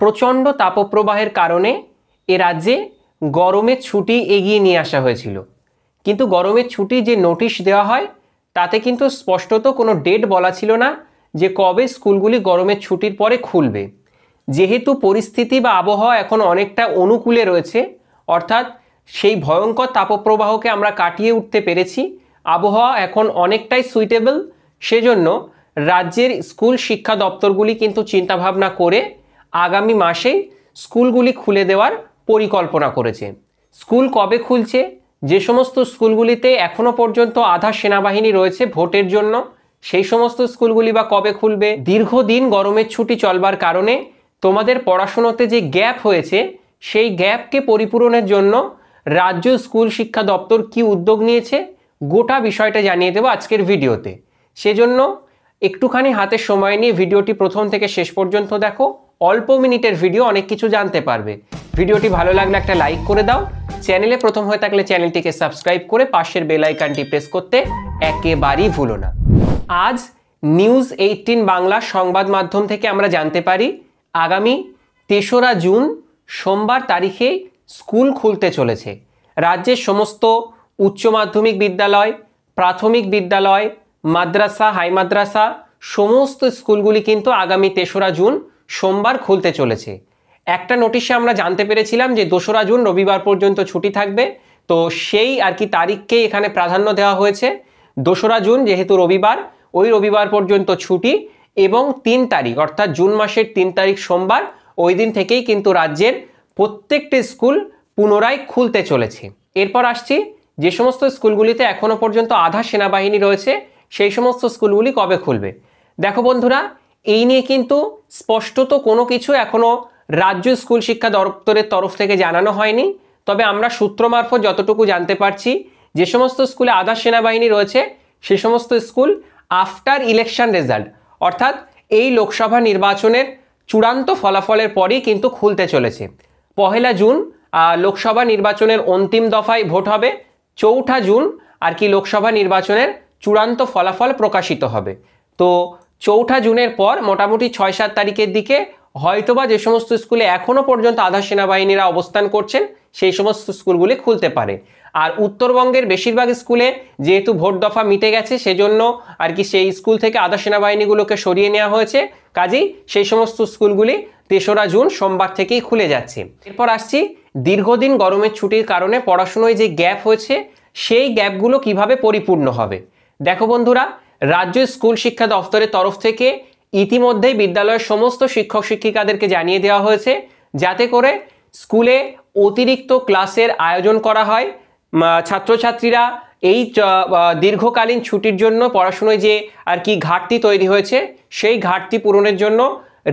প্রচণ্ড তাপপ্রবাহের কারণে এ রাজ্যে গরমের ছুটি এগিয়ে নিয়ে আসা হয়েছিল। কিন্তু গরমের ছুটি যে নোটিশ দেওয়া হয় তাতে কিন্তু স্পষ্টত কোনো ডেট বলা ছিল না যে কবে স্কুলগুলি গরমের ছুটির পরে খুলবে। যেহেতু পরিস্থিতি বা আবহাওয়া এখন অনেকটা অনুকূলে রয়েছে, অর্থাৎ সেই ভয়ঙ্কর তাপপ্রবাহকে আমরা কাটিয়ে উঠতে পেরেছি, আবহাওয়া এখন অনেকটাই সুইটেবল, সেজন্য রাজ্যের স্কুল শিক্ষা দপ্তরগুলি কিন্তু চিন্তাভাবনা করে আগামী মাসেই স্কুলগুলি খুলে দেওয়ার পরিকল্পনা করেছে। স্কুল কবে খুলছে? যে সমস্ত স্কুলগুলিতে এখনো পর্যন্ত আধা সেনাবাহিনী রয়েছে ভোটের জন্য, সেই সমস্ত স্কুলগুলি বা কবে খুলবে? দীর্ঘদিন গরমের ছুটি চলবার কারণে তোমাদের পড়াশোনাতে যে গ্যাপ হয়েছে সেই গ্যাপকে পরিপূরণের জন্য রাজ্য স্কুল শিক্ষা দপ্তর কি উদ্যোগ নিয়েছে গোটা বিষয়টা জানিয়ে দেবো আজকের ভিডিওতে। সেজন্য একটুখানি হাতে সময় নিয়ে ভিডিওটি প্রথম থেকে শেষ পর্যন্ত দেখো। অল্প মিনিটের ভিডিও, অনেক কিছু জানতে পারবে। ভিডিওটি ভালো লাগলে একটা লাইক করে দাও। চ্যানেলে প্রথম হয়ে থাকলে চ্যানেলটিকে সাবস্ক্রাইব করে পাশের বেল আইকনটি প্রেস করতে একেবারেই ভুলো না। আজ নিউজ 18 বাংলা সংবাদ মাধ্যম থেকে আমরা জানতে পারি আগামী 3রা জুন সোমবার তারিখে স্কুল খুলতে চলেছে। রাজ্যের সমস্ত উচ্চ মাধ্যমিক বিদ্যালয়, প্রাথমিক বিদ্যালয়, মাদ্রাসা, হাই মাদ্রাসা সমস্ত স্কুলগুলি কিন্তু আগামী 3রা জুন সোমবার খুলতে চলেছে। একটা নোটিশে আমরা জানতে পেরেছিলাম যে 2রা জুন রবিবার পর্যন্ত ছুটি থাকবে, তো সেই আর কি তারিখকে এখানে প্রাধান্য দেওয়া হয়েছে। 2রা জুন যেহেতু রবিবার, ওই রবিবার পর্যন্ত ছুটি, এবং 3 তারিখ অর্থাৎ জুন মাসের 3 তারিখ সোমবার, ওই দিন থেকেই কিন্তু রাজ্যের প্রত্যেকটি স্কুল পুনরায় খুলতে চলেছে। এরপর আসছি যে সমস্ত স্কুলগুলিতে এখনো পর্যন্ত আধা সেনাবাহিনী রয়েছে সেই সমস্ত স্কুলগুলি কবে খুলবে। দেখো বন্ধুরা, এই নিয়ে কিন্তু স্পষ্টত কোনো কিছু এখনো রাজ্য স্কুল শিক্ষা দপ্তরের তরফ থেকে জানানো হয়নি। তবে আমরা সূত্র মারফত যতটুকু জানতে পারছি, যে সমস্ত স্কুলে আধা সেনাবাহিনী রয়েছে সে সমস্ত স্কুল আফটার ইলেকশন রেজাল্ট, অর্থাৎ এই লোকসভা নির্বাচনের চূড়ান্ত ফলাফলের পরেই কিন্তু খুলতে চলেছে। 1 জুন লোকসভা নির্বাচনের অন্তিম দফায় ভোট হবে, 4 জুন আর কি লোকসভা নির্বাচনের চূড়ান্ত ফলাফল প্রকাশিত হবে। তো 4 জুনের পর মোটামুটি 6-7 তারিখের দিকে হয়তোবা যে সমস্ত স্কুলে এখনো পর্যন্ত আধা সেনাবাহিনীরা অবস্থান করছেন সেই সমস্ত স্কুলগুলি খুলতে পারে। আর উত্তরবঙ্গের বেশিরভাগ স্কুলে যেহেতু ভোট দফা মিটে গেছে সেজন্য আর কি সেই স্কুল থেকে আধা সেনাবাহিনীগুলোকে সরিয়ে নেওয়া হয়েছে, কাজেই সেই সমস্ত স্কুলগুলি 3রা জুন সোমবার থেকেই খুলে যাচ্ছে। এরপর আসছি দীর্ঘদিন গরমের ছুটির কারণে পড়াশোনায় যে গ্যাপ হয়েছে সেই গ্যাপগুলো কিভাবে পরিপূর্ণ হবে। দেখো বন্ধুরা, রাজ্য স্কুল শিক্ষা দপ্তরের তরফ থেকে ইতিমধ্যেই বিদ্যালয়ের সমস্ত শিক্ষক শিক্ষিকাদেরকে জানিয়ে দেওয়া হয়েছে যাতে করে স্কুলে অতিরিক্ত ক্লাসের আয়োজন করা হয়। ছাত্রছাত্রীরা এই দীর্ঘকালীন ছুটির জন্য পড়াশোনায় যে আর কি ঘাটতি তৈরি হয়েছে সেই ঘাটতি পূরণের জন্য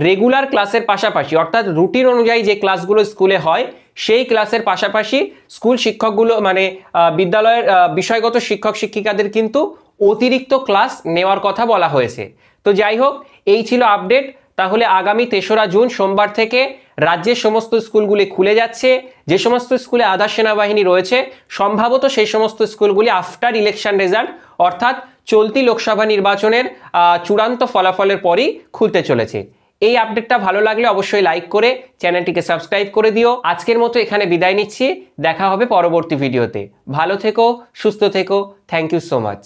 রেগুলার ক্লাসের পাশাপাশি, অর্থাৎ রুটিন অনুযায়ী যে ক্লাসগুলো স্কুলে হয় সেই ক্লাসের পাশাপাশি স্কুল শিক্ষকগুলো মানে বিদ্যালয়ের বিষয়গত শিক্ষক শিক্ষিকাদের কিন্তু অতিরিক্ত ক্লাস নেওয়ার কথা বলা হয়েছে। তো যাই হোক, এই ছিল আপডেট। তাহলে আগামী 3রা জুন সোমবার থেকে রাজ্যের সমস্ত স্কুলগুলি খুলে যাচ্ছে। যে সমস্ত স্কুলে আধা সেনাবাহিনী রয়েছে সম্ভবত সেই সমস্ত স্কুলগুলি আফটার ইলেকশন রেজাল্ট, অর্থাৎ চলতি লোকসভা নির্বাচনের চূড়ান্ত ফলাফলের পরই খুলতে চলেছে। এই আপডেটটা ভালো লাগলে অবশ্যই লাইক করে চ্যানেলটিকে সাবস্ক্রাইব করে দিও। আজকের মতো এখানে বিদায় নিচ্ছি, দেখা হবে পরবর্তী ভিডিওতে। ভালো থেকো, সুস্থ থেকো, থ্যাংক ইউ সো মাচ।